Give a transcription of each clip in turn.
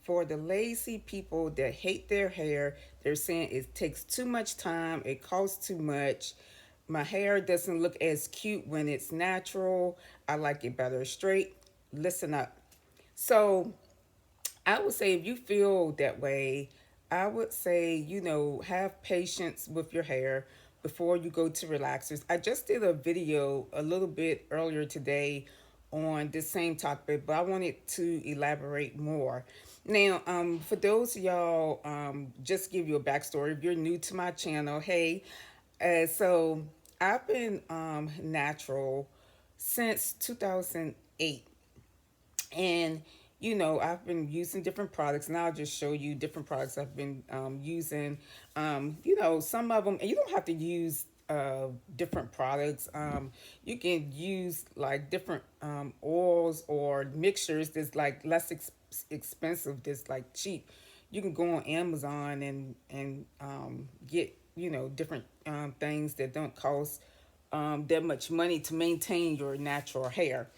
for the lazy people that hate their hair. They're saying it takes too much time, it costs too much. My hair doesn't look as cute when it's natural. I like it better straight. Listen up. So, I would say if you feel that way, I would say, have patience with your hair before you go to relaxers. I just did a video a little bit earlier today on this same topic, but I wanted to elaborate more. Now, for those of y'all, just give you a backstory. If you're new to my channel, hey, so I've been natural since 2008, and I've been using different products, and I'll just show you different products I've been using. Some of them, and you don't have to use different products. You can use like different oils or mixtures that's like less expensive, that's like cheap. You can go on Amazon and get different things that don't cost that much money to maintain your natural hair.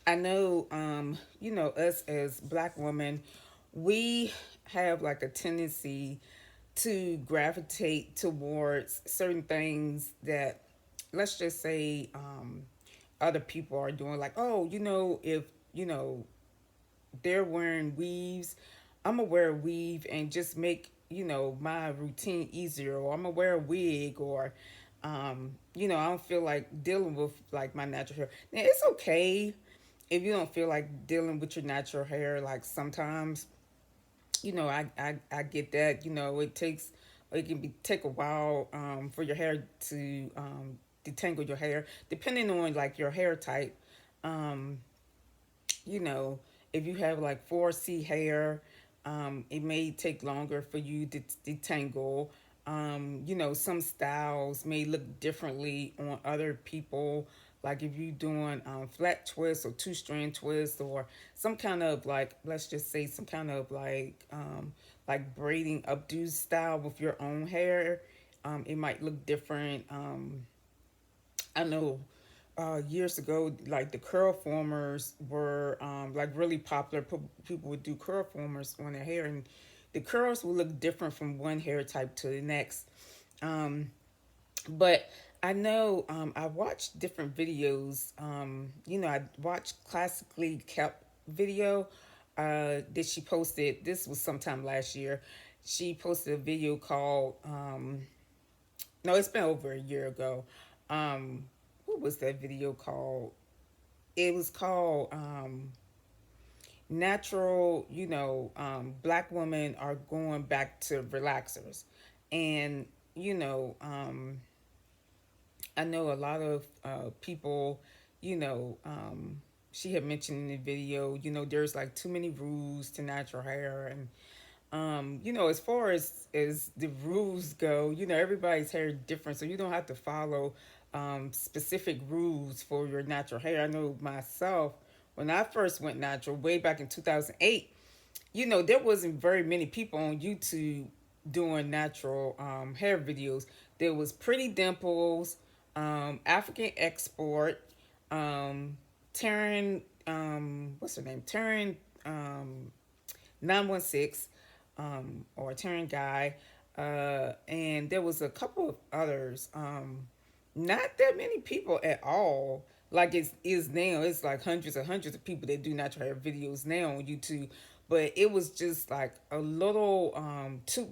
I know, us as black women, we have like a tendency to gravitate towards certain things that, let's just say, other people are doing. Like, oh, if, they're wearing weaves, I'm gonna wear a weave and just make, my routine easier. Or I'm gonna wear a wig, or I don't feel like dealing with like my natural hair. Now it's okay if you don't feel like dealing with your natural hair. Like sometimes, I get that. It can be take a while for your hair to detangle your hair, depending on like your hair type. Um, you know, if you have like 4C hair, it may take longer for you to detangle. Some styles may look differently on other people. Like if you're doing flat twist or two strand twist, or some kind of like, let's just say some kind of like braiding updo style with your own hair, it might look different. I know years ago, like the curl formers were like really popular. People would do curl formers on their hair, and the curls would look different from one hair type to the next. Um, but I know I watched different videos. I watched Classically Kept video that she posted. This was sometime last year. She posted a video called no, it's been over a year ago. What was that video called? It was called Natural, Black women are going back to relaxers. And, you know, um, I know a lot of people, you know, she had mentioned in the video, there's like too many rules to natural hair. And as far as the rules go, everybody's hair is different, so you don't have to follow specific rules for your natural hair. I know myself, when I first went natural way back in 2008, there wasn't very many people on YouTube doing natural hair videos. There was Pretty Dimples, African Export, um, Taryn, what's her name? Taryn, 916, or Taryn Guy, and there was a couple of others. Not that many people at all. Like it is now, it's like hundreds and hundreds of people that do natural hair videos now on YouTube. But it was just like a little,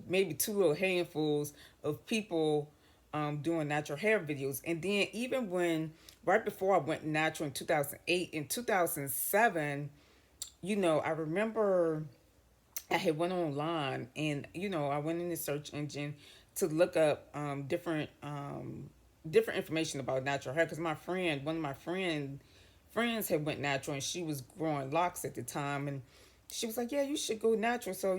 maybe two little handfuls of people doing natural hair videos. And then even when, right before I went natural in 2008, in 2007, I remember I had went online, and I went in the search engine to look up different information about natural hair, because one of my friends had went natural, and she was growing locks at the time, and she was like, yeah, you should go natural. So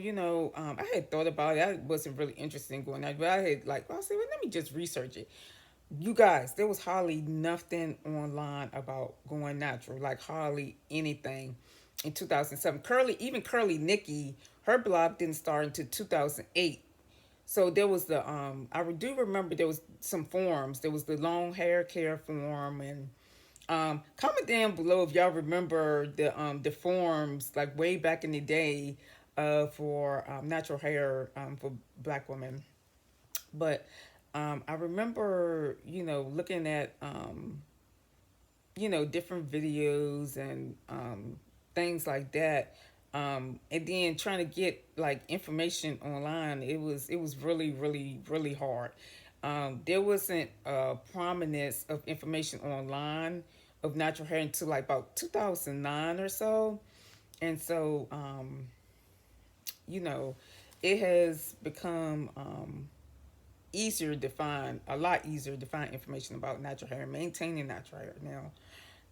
I had thought about it. I wasn't really interested in going natural, but I had like, well, I said, well, let me just research it. You guys, there was hardly nothing online about going natural, like hardly anything in 2007. Curly Nikki, her blog didn't start until 2008. So there was I do remember there was some forums. There was the long hair care forum, and comment down below if y'all remember the forums like way back in the day. for natural hair for Black women. But I remember, looking at, different videos and things like that. And then trying to get like information online, it was really, really, really hard. There wasn't a prominence of information online of natural hair until like about 2009 or so. And so, you know, it has become easier to find, a lot easier to find information about natural hair, maintaining natural hair now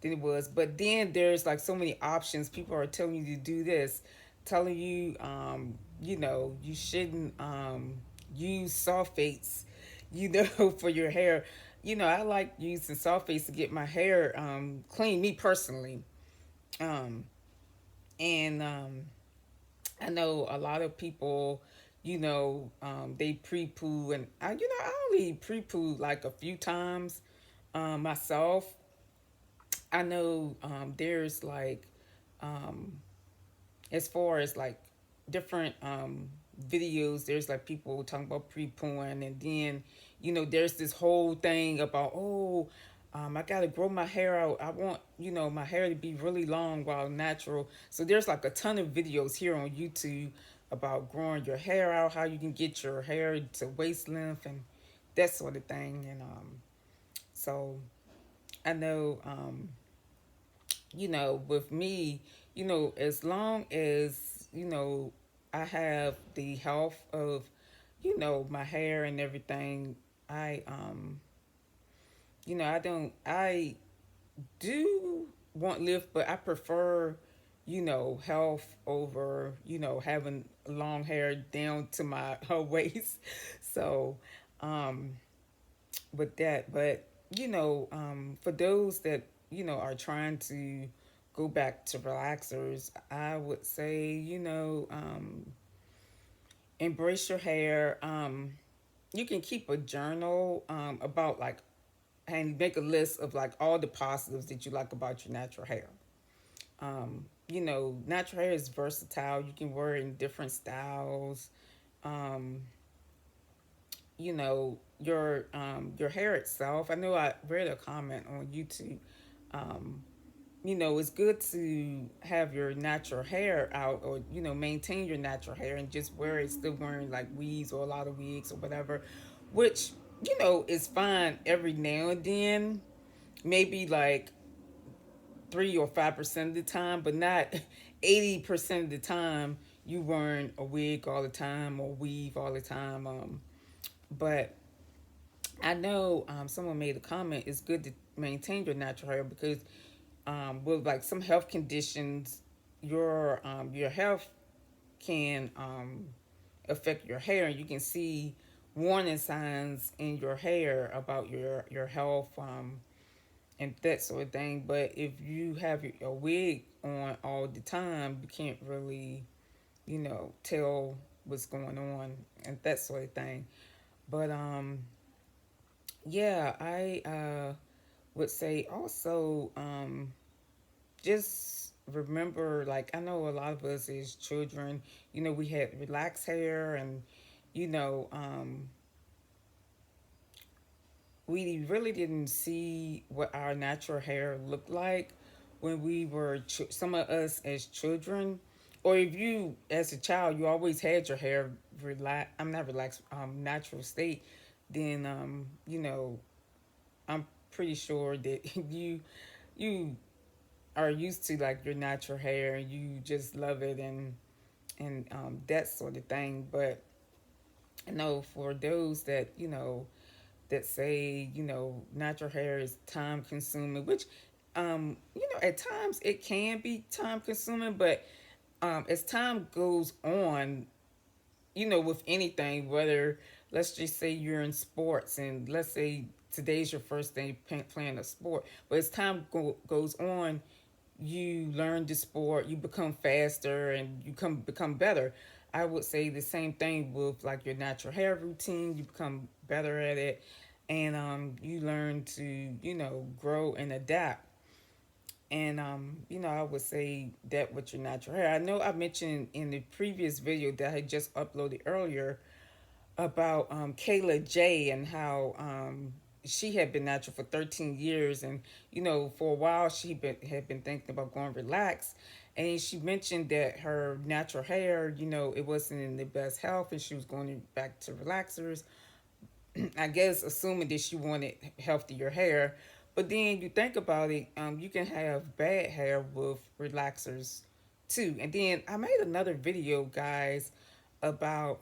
than it was. But then there's like so many options. People are telling you to do this, telling you, you shouldn't use sulfates, for your hair. I like using sulfates to get my hair clean, me personally. Um, and I know a lot of people, they pre-poo, and I only pre-poo like a few times myself. I know there's like, um, as far as like different videos, there's like people talking about pre-pooing, and then there's this whole thing about, oh, I gotta grow my hair out. I want my hair to be really long while natural. So there's like a ton of videos here on YouTube about growing your hair out, how you can get your hair to waist length and that sort of thing. And so I know, with me, as long as, I have the health of, my hair and everything, I, I do want lift, but I prefer, health over, having long hair down to my waist. So, um, with that. But for those that are trying to go back to relaxers, I would say embrace your hair. You can keep a journal about like, and make a list of like all the positives that you like about your natural hair. Natural hair is versatile. You can wear it in different styles. Um, your hair itself. I know I read a comment on YouTube. Um, it's good to have your natural hair out, or maintain your natural hair and just wear it, still wearing like weaves or a lot of wigs or whatever, which is fine every now and then, maybe like 3 or 5% of the time, but not 80% of the time you wearing a wig all the time or weave all the time. But I know someone made a comment. It's good to maintain your natural hair because with like some health conditions, your health can affect your hair, and you can see warning signs in your hair about your health and that sort of thing. But if you have a wig on all the time, you can't really tell what's going on and that sort of thing. But yeah, I would say also, just remember, like, I know a lot of us as children, we had relaxed hair, and you know um, we really didn't see what our natural hair looked like when we were some of us as children, or if you as a child you always had your hair I'm not relaxed, natural state. Then I'm pretty sure that you are used to like your natural hair and you just love it, and that sort of thing. But I know for those that that say natural hair is time consuming, which at times it can be time consuming, but as time goes on, with anything, whether let's just say you're in sports, and let's say today's your first day playing a sport, but as time goes on, you learn the sport, you become faster, and you become better. I would say the same thing with like your natural hair routine. You become better at it, and you learn to grow and adapt. And I would say that with your natural hair. I know I mentioned in the previous video that I had just uploaded earlier about Kayla J and how she had been natural for 13 years, and for a while had been thinking about going relax, and she mentioned that her natural hair, it wasn't in the best health, and she was going back to relaxers. I guess assuming that she wanted healthier hair. But then you think about it, you can have bad hair with relaxers too. And then I made another video, guys, about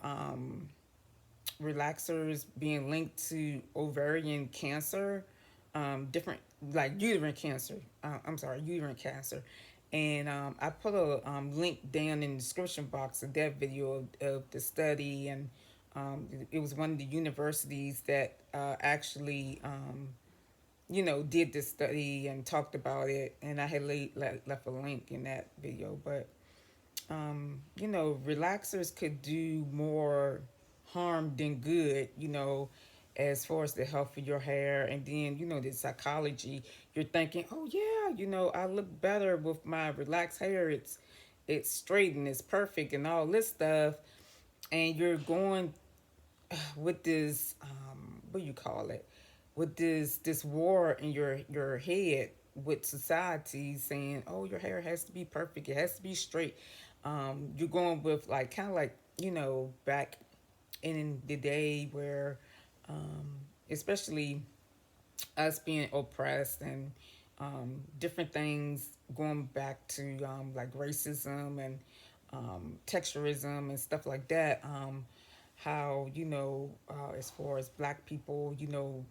relaxers being linked to ovarian cancer, different like uterine cancer. I'm sorry, uterine cancer. And I put a link down in the description box of that video of the study, and it was one of the universities that actually did this study and talked about it, and I had left a link in that video. But relaxers could do more harm than good, as far as the health of your hair. And then, the psychology, you're thinking, oh yeah, I look better with my relaxed hair. It's straight and it's perfect and all this stuff. And you're going with this what do you call it? With this war in your head with society saying, oh, your hair has to be perfect, it has to be straight. You're going with like kind of like back in the day where especially us being oppressed and different things going back to like racism and texturism and stuff like that. How as far as black people,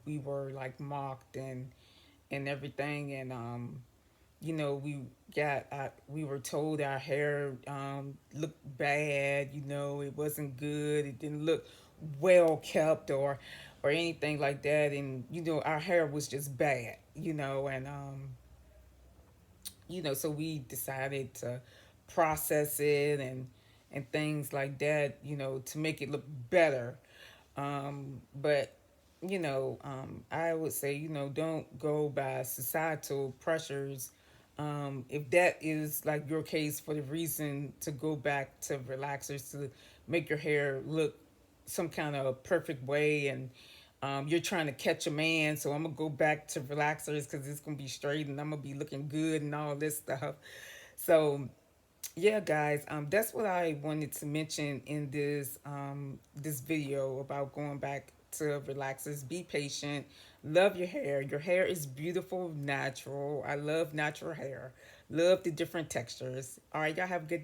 we were like mocked and everything, and we were told our hair looked bad. It wasn't good. It didn't look well kept or anything like that, and our hair was just bad. And so we decided to process it and things like that, to make it look better. But I would say, don't go by societal pressures. If that is like your case for the reason to go back to relaxers to make your hair look some kind of perfect way, and you're trying to catch a man, so I'm gonna go back to relaxers because it's gonna be straight and I'm gonna be looking good and all this stuff. So yeah, guys, that's what I wanted to mention in this video about going back to relaxers. Be patient, love your hair. Your hair is beautiful, natural. I love natural hair. Love the different textures. All right, y'all have a good day.